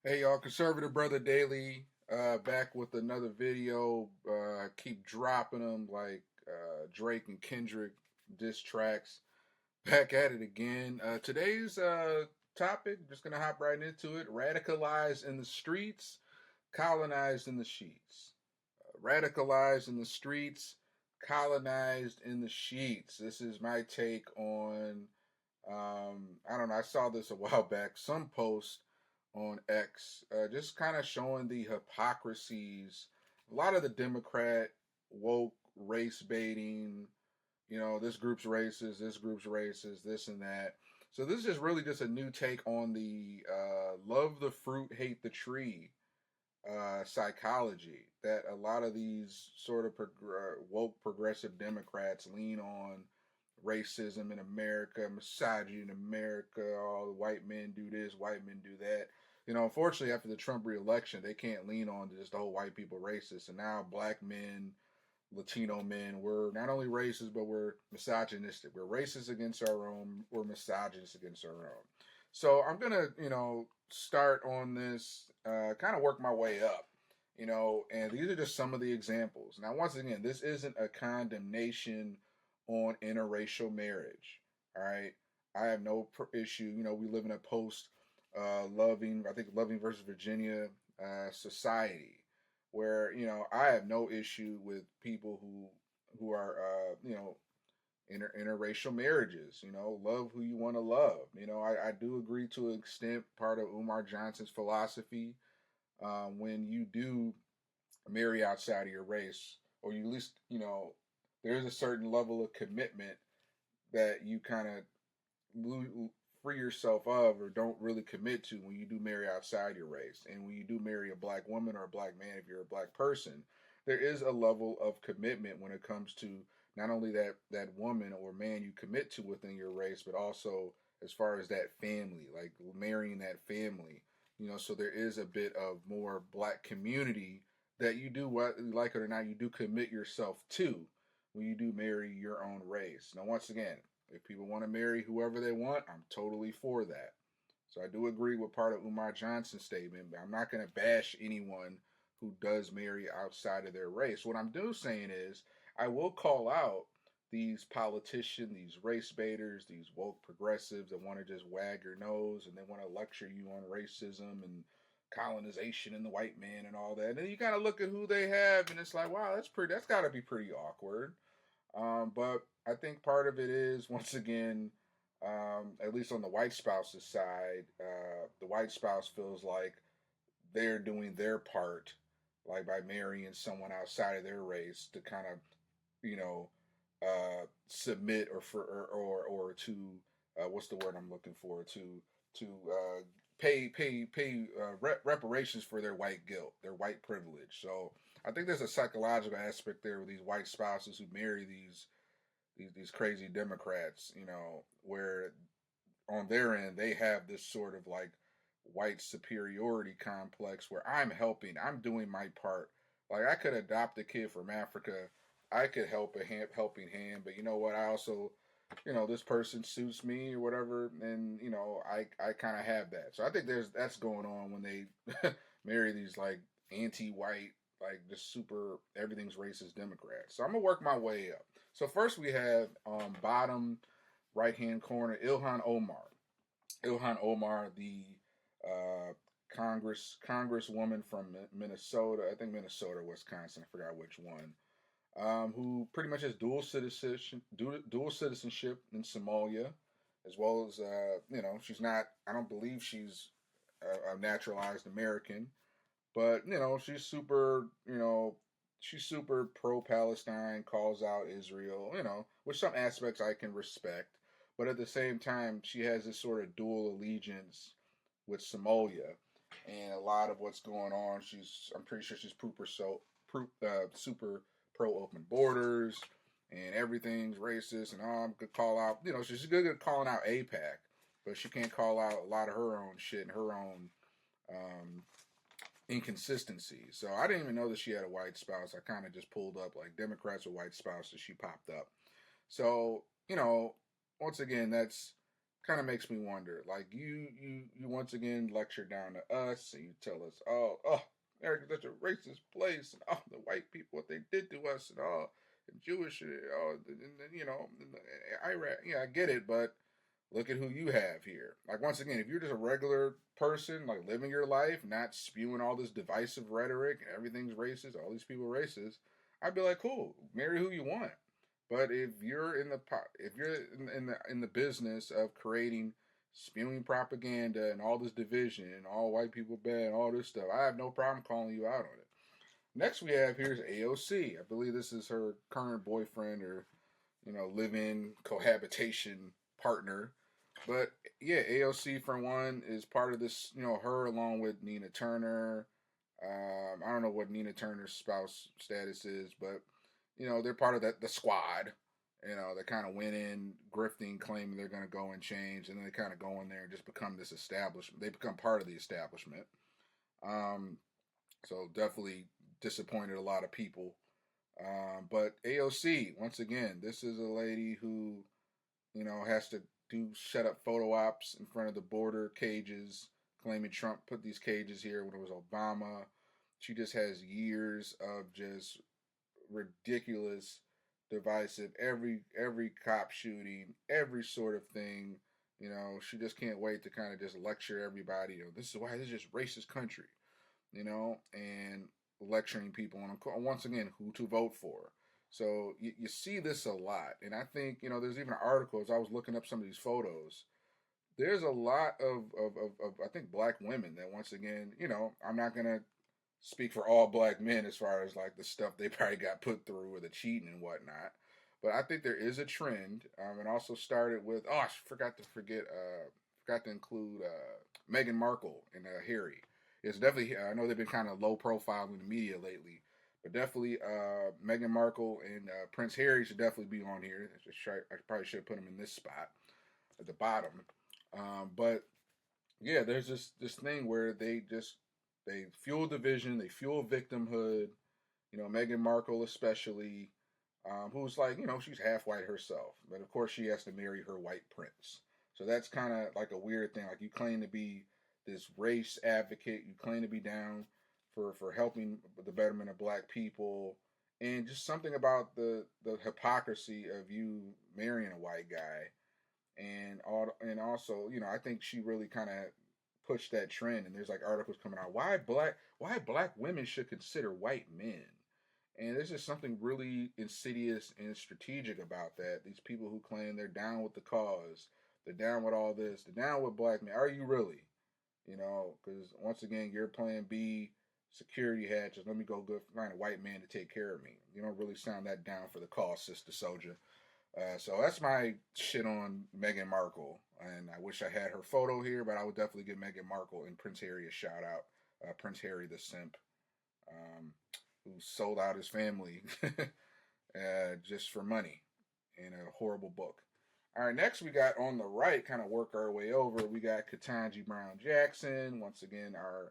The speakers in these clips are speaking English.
Hey y'all, Conservative Brother Daily, back with another video. Keep dropping them like Drake and Kendrick diss tracks. Back at it again. Today's topic, just gonna hop right into it. Radicalized in the streets, colonized in the sheets. Radicalized in the streets, colonized in the sheets. This is my take on. I don't know. I saw this a while back. Some post on X, just kind of showing the hypocrisies. A lot of the Democrat woke race baiting. This group's racist, this group's racist, this and that. So this is just really just a new take on the love the fruit, hate the tree psychology that a lot of these sort of woke progressive Democrats lean on. Racism in America, misogyny in America, all the white men do this, white men do that. Unfortunately, after the Trump reelection, they can't lean on just the whole white people racist. And now black men, Latino men, we're not only racist, but we're misogynistic. We're racist against our own, we're misogynist against our own. So I'm going to, start on this, kind of work my way up, and these are just some of the examples. Now, once again, this isn't a condemnation on interracial marriage. All right. I have no issue. We live in a post loving, I think, Loving versus Virginia society where, I have no issue with people who are, interracial marriages. Love who you want to love. I do agree to an extent, part of Umar Johnson's philosophy, when you do marry outside of your race, or you at least, there's a certain level of commitment that you kind of free yourself of or don't really commit to when you do marry outside your race. And when you do marry a black woman or a black man, if you're a black person, there is a level of commitment when it comes to not only that woman or man you commit to within your race, but also as far as that family, like marrying that family. So there is a bit of more black community that you do, what like it or not, you do commit yourself to when you do marry your own race. Now, once again, if people want to marry whoever they want, I'm totally for that. So I do agree with part of Umar Johnson's statement, but I'm not going to bash anyone who does marry outside of their race. What I'm saying is, I will call out these politicians, these race baiters, these woke progressives that want to just wag your nose and they want to lecture you on racism and colonization and the white man and all that. And then you kind of look at who they have, and it's like, wow, that's got to be pretty awkward. But I think part of it is, once again, at least on the white spouse's side, the white spouse feels like they're doing their part, like by marrying someone outside of their race to kind of, submit or to what's the word I'm looking for, to pay reparations for their white guilt, their white privilege. So I think there's a psychological aspect there with these white spouses who marry these crazy Democrats, where on their end they have this sort of like white superiority complex where I'm helping, I'm doing my part. Like I could adopt a kid from Africa, I could help helping hand, but you know what? I also, this person suits me or whatever, and I kind of have that. So I think that's going on when they marry these like anti-white, like just super everything's racist Democrats. So I'm gonna work my way up. So first we have bottom right hand corner Ilhan Omar. Ilhan Omar, the uh, Congresswoman from Minnesota, I think Minnesota, Wisconsin, I forgot which one, who pretty much has dual citizenship in Somalia, as well as she's not. I don't believe she's a naturalized American, but she's super pro Palestine, calls out Israel, which some aspects I can respect. But at the same time, she has this sort of dual allegiance with Somalia, and a lot of what's going on. I'm pretty sure she's super pro open borders, and everything's racist. And all I'm could call out, she's good at calling out APAC, but she can't call out a lot of her own shit and her own um, inconsistency. So I didn't even know that she had a white spouse. I kind of just pulled up like Democrats with white spouses. She popped up. So once again, that's kind of makes me wonder. Like you once again lecture down to us, and you tell us, oh, America's such a racist place, and oh, the white people, what they did to us, and all the Jewish, and Iraq. Yeah, I get it, but look at who you have here. Like once again, if you're just a regular person, like living your life, not spewing all this divisive rhetoric and everything's racist, all these people racist, I'd be like, cool, marry who you want. But if you're in the business of creating spewing propaganda and all this division and all white people bad and all this stuff, I have no problem calling you out on it. Next we have here is AOC. I believe this is her current boyfriend or live-in cohabitation partner. But yeah, AOC for one is part of this. Her along with Nina Turner. I don't know what Nina Turner's spouse status is, but they're part of the squad. They kind of went in grifting, claiming they're going to go and change, and then they kind of go in there and just become this establishment. They become part of the establishment. Um, so definitely disappointed a lot of people. But AOC, once again, this is a lady who has to do shut up photo ops in front of the border cages, claiming Trump put these cages here when it was Obama. She just has years of just ridiculous, divisive, every cop shooting, every sort of thing. She just can't wait to kind of just lecture everybody. This is why this is just racist country. And lecturing people on once again who to vote for. So you see this a lot, and I think there's even articles. I was looking up some of these photos. There's a lot of I think black women that once again I'm not gonna speak for all black men as far as like the stuff they probably got put through or the cheating and whatnot, but I think there is a trend. And also started with I forgot to include Meghan Markle and Harry. It's definitely I know they've been kind of low profile in the media lately, but definitely Meghan Markle and Prince Harry should definitely be on here. I probably should have put them in this spot at the bottom. But yeah, there's this thing where they fuel division, they fuel victimhood. Meghan Markle especially, who's like she's half white herself, but of course she has to marry her white prince. So that's kind of like a weird thing. Like you claim to be this race advocate, you claim to be down for helping the betterment of black people, and just something about the hypocrisy of you marrying a white guy, and also I think she really kind of pushed that trend. And there's like articles coming out why black women should consider white men, and there's just something really insidious and strategic about that. These people who claim they're down with the cause, they're down with all this, they're down with black men. Are you really? Because once again, you're playing B security hatches. Let me go find a white man to take care of me. You don't really sound that down for the cause, Sister Soldier. So that's my shit on Meghan Markle, and I wish I had her photo here, but I would definitely give Meghan Markle and Prince Harry a shout out. Prince Harry, the simp, um, who sold out his family just for money in a horrible book. All right, next we got on the right, kind of work our way over. We got Ketanji Brown Jackson, once again our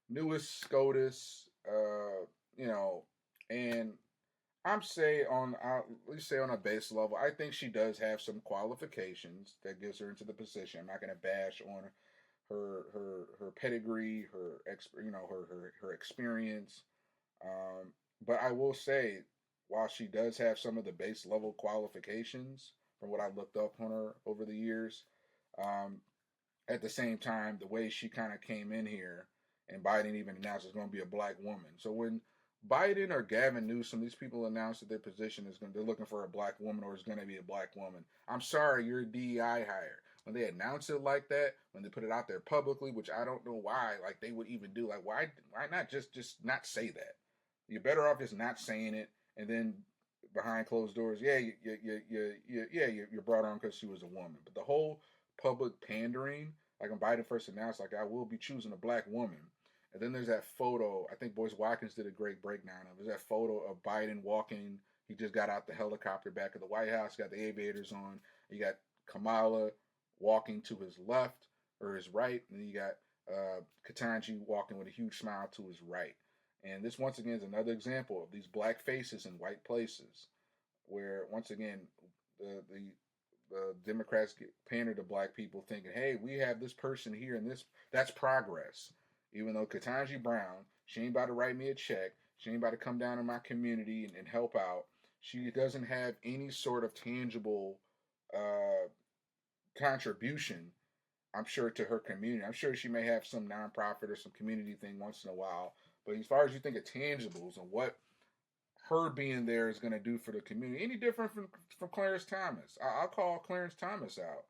newest SCOTUS, and at least say on a base level, I think she does have some qualifications that gets her into the position. I'm not going to bash on her pedigree, her experience, but I will say, while she does have some of the base level qualifications from what I've looked up on her over the years, um, at the same time, the way she kind of came in here, and Biden even announced it's going to be a black woman. So when Biden or Gavin Newsom, these people announced that their position they're looking for a black woman or is going to be a black woman. I'm sorry, you're a DEI hire. When they announce it like that, when they put it out there publicly, which I don't know why, like they would even do, like why not just not say that? You're better off just not saying it, and then behind closed doors, yeah, you're brought on because she was a woman. But the whole public pandering, like when Biden first announced, like I will be choosing a black woman. And then there's that photo. I think Boyce Watkins did a great breakdown of. There's that photo of Biden walking. He just got out the helicopter back of the White House, got the aviators on. You got Kamala walking to his left or his right, and then you got Ketanji walking with a huge smile to his right. And this once again is another example of these black faces in white places, where once again the Democrats pander to black people, thinking, "Hey, we have this person here, and that's progress." Even though Ketanji Brown, she ain't about to write me a check, she ain't about to come down in my community and help out. She doesn't have any sort of tangible uh, contribution, I'm sure, to her community. I'm sure she may have some nonprofit or some community thing once in a while. But as far as you think of tangibles and what her being there is going to do for the community, any different from Clarence Thomas? I'll call Clarence Thomas out.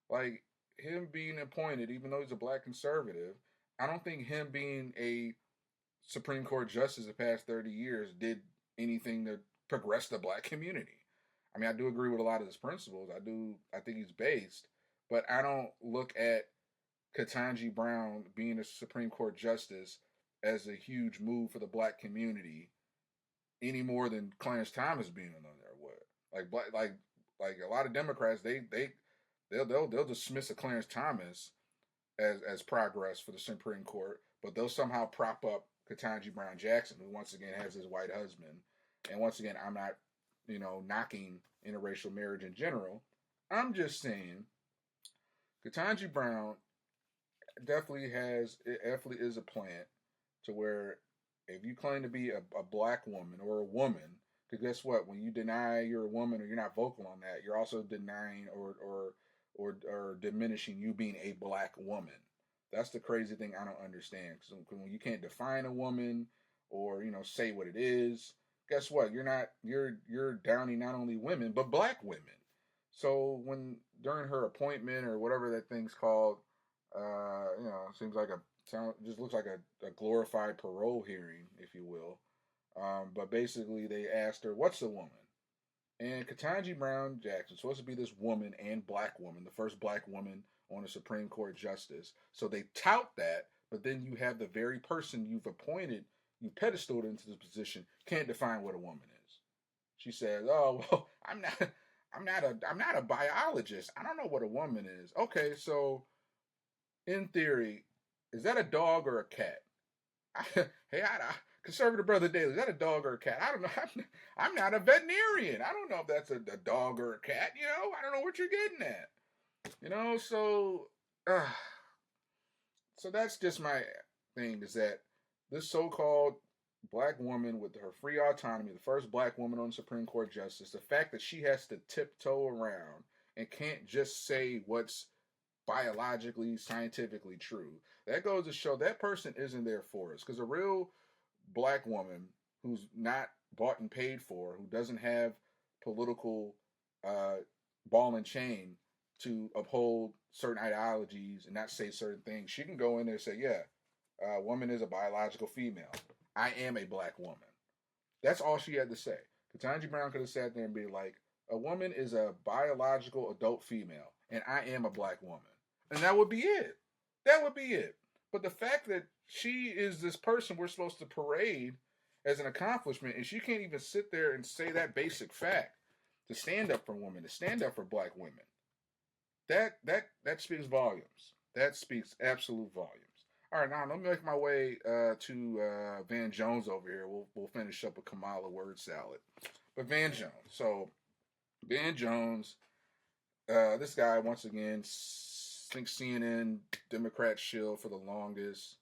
Like, him being appointed, even though he's a black conservative, I don't think him being a Supreme Court justice the past 30 years did anything to progress the black community. I mean, I do agree with a lot of his principles. I think he's based, but I don't look at Ketanji Brown being a Supreme Court justice as a huge move for the black community any more than Clarence Thomas being on there would. Like a lot of Democrats, they'll dismiss a Clarence Thomas as progress for the Supreme Court, but they'll somehow prop up Ketanji Brown Jackson, who once again has his white husband. And once again, I'm not, knocking interracial marriage in general. I'm just saying Ketanji Brown definitely is a plant to where if you claim to be a black woman or a woman, because guess what? When you deny you're a woman or you're not vocal on that, you're also denying or diminishing you being a black woman. That's the crazy thing I don't understand. Because when you can't define a woman or say what it is, guess what? You're downing not only women but black women. So when during her appointment or whatever that thing's called, seems like just looks like a glorified parole hearing, if you will. But basically, they asked her, "What's a woman?" And Ketanji Brown Jackson supposed to be this woman and black woman, the first black woman on a Supreme Court justice. So they tout that, but then you have the very person you've appointed, you pedestaled into this position, can't define what a woman is. She says, "Oh well, I'm not a biologist. I don't know what a woman is." Okay, so in theory, is that a dog or a cat? Hey, conservative brother Daly, is that a dog or a cat? I don't know. I'm not a veterinarian. I don't know if that's a dog or a cat. I don't know what you're getting at. Uh, so that's just my thing, is that this so-called black woman with her free autonomy, the first black woman on Supreme Court justice, the fact that she has to tiptoe around and can't just say what's biologically, scientifically true, that goes to show that person isn't there for us. Because a real black woman who's not bought and paid for, who doesn't have political ball and chain to uphold certain ideologies and not say certain things, she can go in there and say, "Yeah, a woman is a biological female. I am a black woman." That's all she had to say. Ketanji Brown could have sat there and be like, "A woman is a biological adult female, and I am a black woman." And that would be it. That would be it. But the fact that she is this person we're supposed to parade as an accomplishment, and she can't even sit there and say that basic fact, to stand up for women, to stand up for black women, that speaks volumes. That speaks absolute volumes. All right, now let me make my way to Van Jones over here. We'll finish up with Kamala word salad. But Van Jones. So Van Jones, this guy once again, thinks CNN Democrat shill for the longest.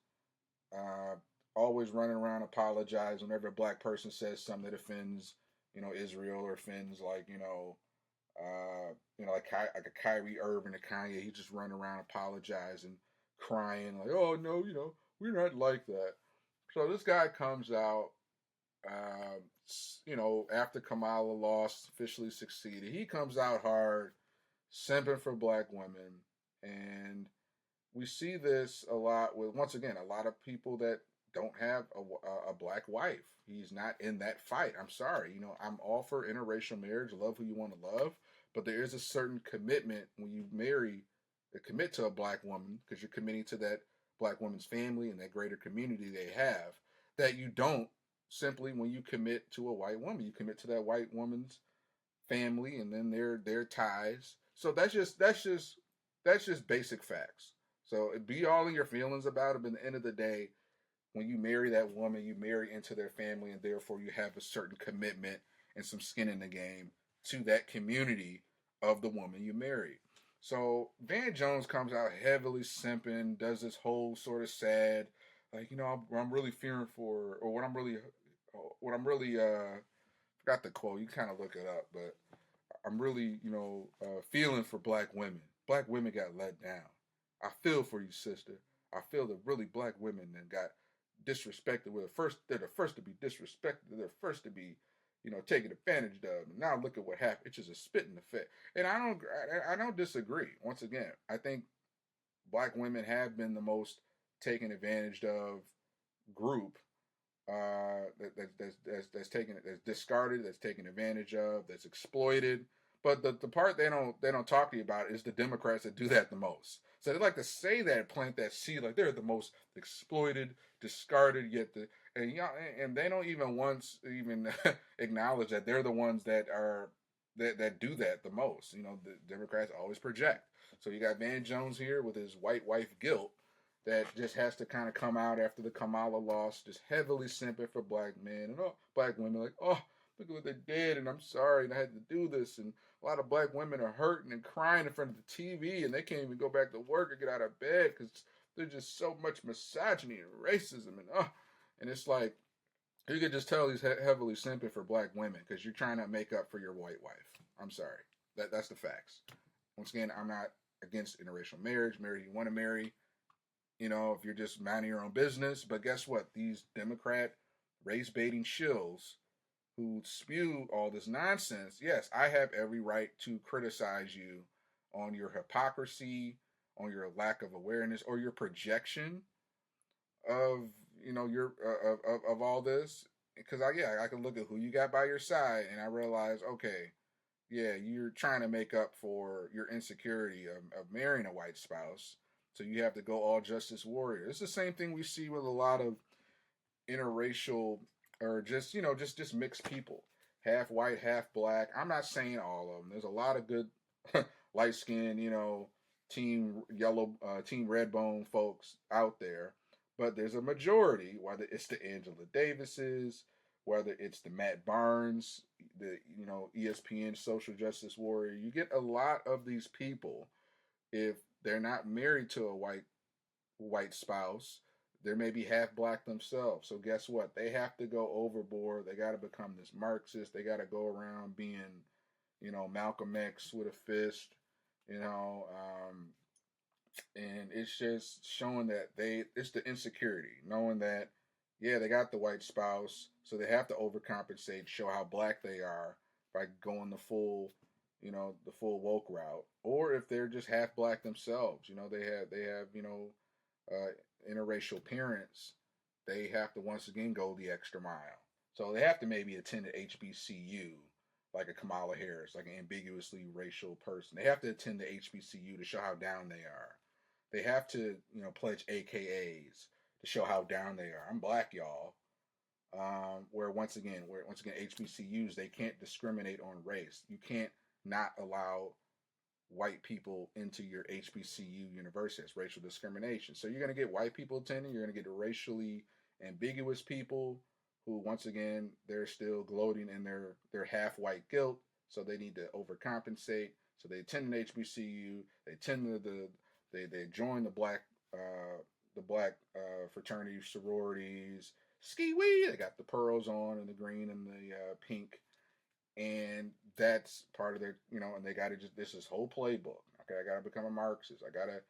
Always running around apologizing whenever a black person says something that offends, Israel, or offends like a Kyrie Irving or Kanye. He just running around apologizing, crying like, "Oh no, we're not like that." So this guy comes out, after Kamala lost, officially succeeded. He comes out hard, simping for black women, and we see this a lot with, once again, a lot of people that don't have a black wife. He's not in that fight. I'm sorry. I'm all for interracial marriage. Love who you want to love. But there is a certain commitment when you commit to a black woman, because you're committing to that black woman's family and that greater community they have, that you don't simply when you commit to a white woman. You commit to that white woman's family and then their ties. So that's just basic facts. So be all in your feelings about it, but at the end of the day, when you marry that woman, you marry into their family, and therefore you have a certain commitment and some skin in the game to that community of the woman you married. So Van Jones comes out heavily simping, does this whole sort of sad, like, I'm really fearing for, or what I'm really, forgot the quote. You kind of look it up, but I'm really, feeling for black women. Black women got let down. I feel for you, sister. I feel that really black women that got disrespected. They're the first to be disrespected. They're the first to be, taken advantage of. And now look at what happened. It's just a spit in the face. And I don't disagree. Once again, I think black women have been the most taken advantage of group that's taken, that's discarded, that's taken advantage of, that's exploited. But the part they don't talk to you about is the Democrats that do that the most. So they like to say that, plant that seed, like they're the most exploited, discarded, yet and they don't even once even acknowledge that they're the ones that do that the most. The Democrats always project. So you got Van Jones here with his white wife guilt that just has to kind of come out after the Kamala loss, just heavily simping for black men and black women, like, oh, look at what they did, and I'm sorry, and I had to do this. And a lot of black women are hurting and crying in front of the TV, and they can't even go back to work or get out of bed because there's just so much misogyny and racism, and it's like you could just tell he's heavily simping for black women because you're trying to make up for your white wife. I'm sorry, that's the facts. Once again, I'm not against interracial marriage. Marry who you want to marry. If you're just minding your own business. But guess what? These Democrat race baiting shills who spew all this nonsense, yes, I have every right to criticize you on your hypocrisy, on your lack of awareness, or your projection of your of all this. Because I can look at who you got by your side and I realize, okay, yeah, you're trying to make up for your insecurity of marrying a white spouse. So you have to go all justice warrior. It's the same thing we see with a lot of interracial or just mixed people, half white, half black. I'm not saying all of them. There's a lot of good light skinned, team yellow, team red bone folks out there, but there's a majority. Whether it's the Angela Davises, whether it's the Matt Barnes, the ESPN social justice warrior, you get a lot of these people. If they're not married to a white spouse, they may be half black themselves. So guess what? They have to go overboard. They got to become this Marxist. They got to go around being, Malcolm X with a fist, and it's just showing that it's the insecurity, knowing that, yeah, they got the white spouse, so they have to overcompensate, show how black they are by going the full woke route, or if they're just half black themselves, they have interracial parents, they have to once again go the extra mile. So they have to maybe attend an HBCU, like a Kamala Harris, like an ambiguously racial person. They have to attend the HBCU to show how down they are. They have to, pledge AKAs to show how down they are. I'm black, y'all. Where once again HBCUs, they can't discriminate on race. You can't not allow white people into your HBCU university. It's racial discrimination. So you're going to get white people attending. You're going to get racially ambiguous people who, once again, they're still gloating in their half white guilt. So they need to overcompensate. So they attend an HBCU. They attend they join the black fraternity sororities. Ski wee. They got the pearls on and the green and the pink. And that's part of their, and they got to this whole playbook. Okay, I got to become a Marxist. I got to,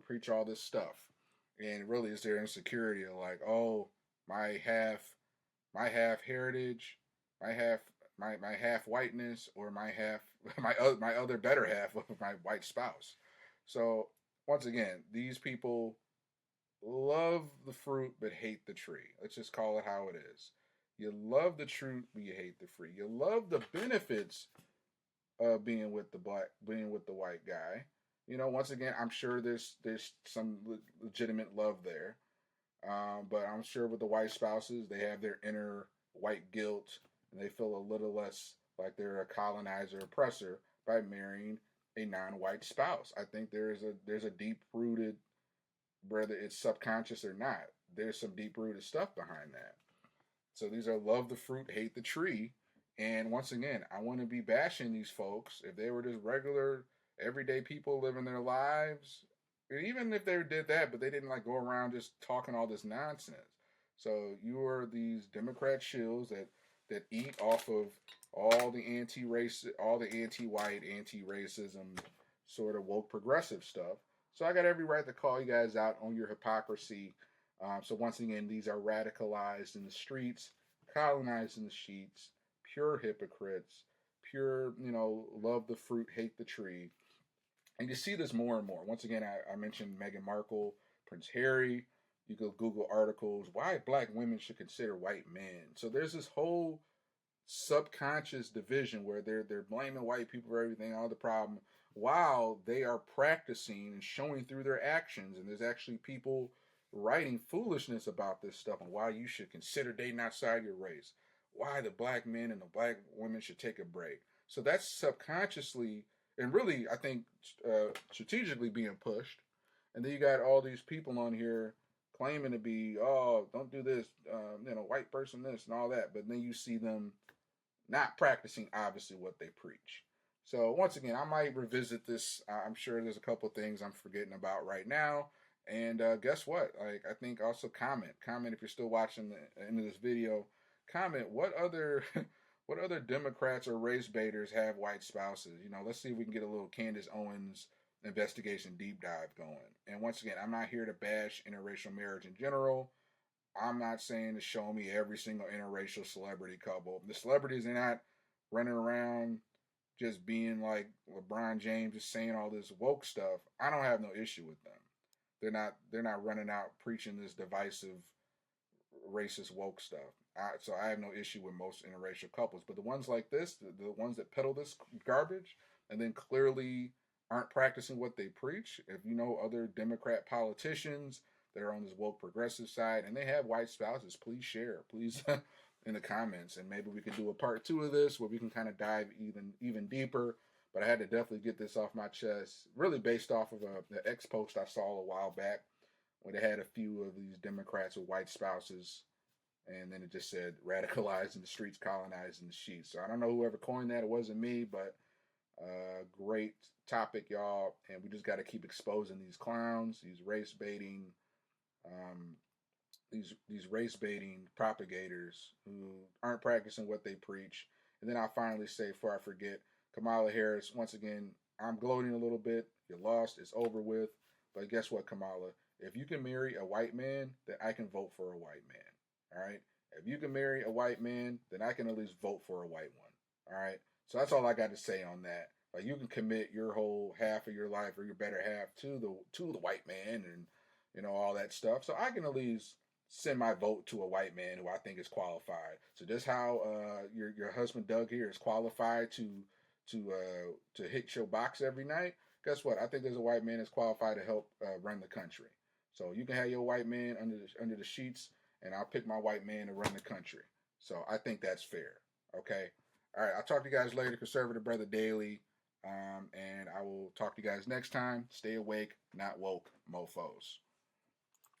preach all this stuff. And really, it's their insecurity of like, oh, my half heritage, my half whiteness, or my half, my other better half of my white spouse. So once again, these people love the fruit but hate the tree. Let's just call it how it is. You love the truth, but you hate the free. You love the benefits of being with the white guy. Once again, I'm sure there's some legitimate love there, but I'm sure with the white spouses, they have their inner white guilt, and they feel a little less like they're a colonizer oppressor by marrying a non-white spouse. I think there's a deep rooted, whether it's subconscious or not, there's some deep rooted stuff behind that. So these are love the fruit, hate the tree. And once again, I want to be bashing these folks if they were just regular, everyday people living their lives. Even if they did that, but they didn't like go around just talking all this nonsense. So you are these Democrat shills that eat off of all the anti-race, all the anti-white, anti-racism, sort of woke progressive stuff. So I got every right to call you guys out on your hypocrisy. So once again, these are radicalized in the streets, colonized in the sheets, pure hypocrites, pure, love the fruit, hate the tree. And you see this more and more. Once again, I mentioned Meghan Markle, Prince Harry. You go Google articles, why black women should consider white men. So there's this whole subconscious division where they're blaming white people for everything, all the problem, while they are practicing and showing through their actions. And there's actually people writing foolishness about this stuff and why you should consider dating outside your race, why the black men and the black women should take a break. So that's subconsciously and really, I think, strategically being pushed. And then you got all these people on here claiming to be, oh, don't do this, white person this and all that. But then you see them not practicing, obviously, what they preach. So once again, I might revisit this. I'm sure there's a couple things I'm forgetting about right now. And guess what? Like, I think also comment if you're still watching the end of this video. Comment what other what other Democrats or race baiters have white spouses. Let's see if we can get a little Candace Owens investigation deep dive going. And once again, I'm not here to bash interracial marriage in general. I'm not saying to show me every single interracial celebrity couple. The celebrities are not running around just being like LeBron James, just saying all this woke stuff. I don't have no issue with them. They're not running out preaching this divisive, racist woke stuff. So I have no issue with most interracial couples. But the ones like this, the ones that peddle this garbage, and then clearly aren't practicing what they preach. If you know other Democrat politicians that are on this woke progressive side and they have white spouses, please share, please in the comments, and maybe we could do a part 2 of this where we can kind of dive even deeper. But I had to definitely get this off my chest, really based off of the X post I saw a while back where they had a few of these Democrats with white spouses, and then it just said radicalized in the streets, colonized in the sheets. So I don't know whoever coined that. It wasn't me, but great topic, y'all. And we just got to keep exposing these clowns, these race baiting, these race baiting propagators who aren't practicing what they preach. And then I'll finally say, before I forget, Kamala Harris. Once again, I'm gloating a little bit. You lost. It's over with. But guess what, Kamala? If you can marry a white man, then I can vote for a white man. All right? If you can marry a white man, then I can at least vote for a white one. All right? So that's all I got to say on that. Like, you can commit your whole half of your life or your better half to the white man and all that stuff. So I can at least send my vote to a white man who I think is qualified. So just how your husband Doug here is qualified to hit your box every night. Guess what? I think there's a white man that's qualified to help run the country. So you can have your white man under the sheets, and I'll pick my white man to run the country. So I think that's fair. Okay. All right. I'll talk to you guys later. Conservative Brother Daily. And I will talk to you guys next time. Stay awake, not woke, mofos.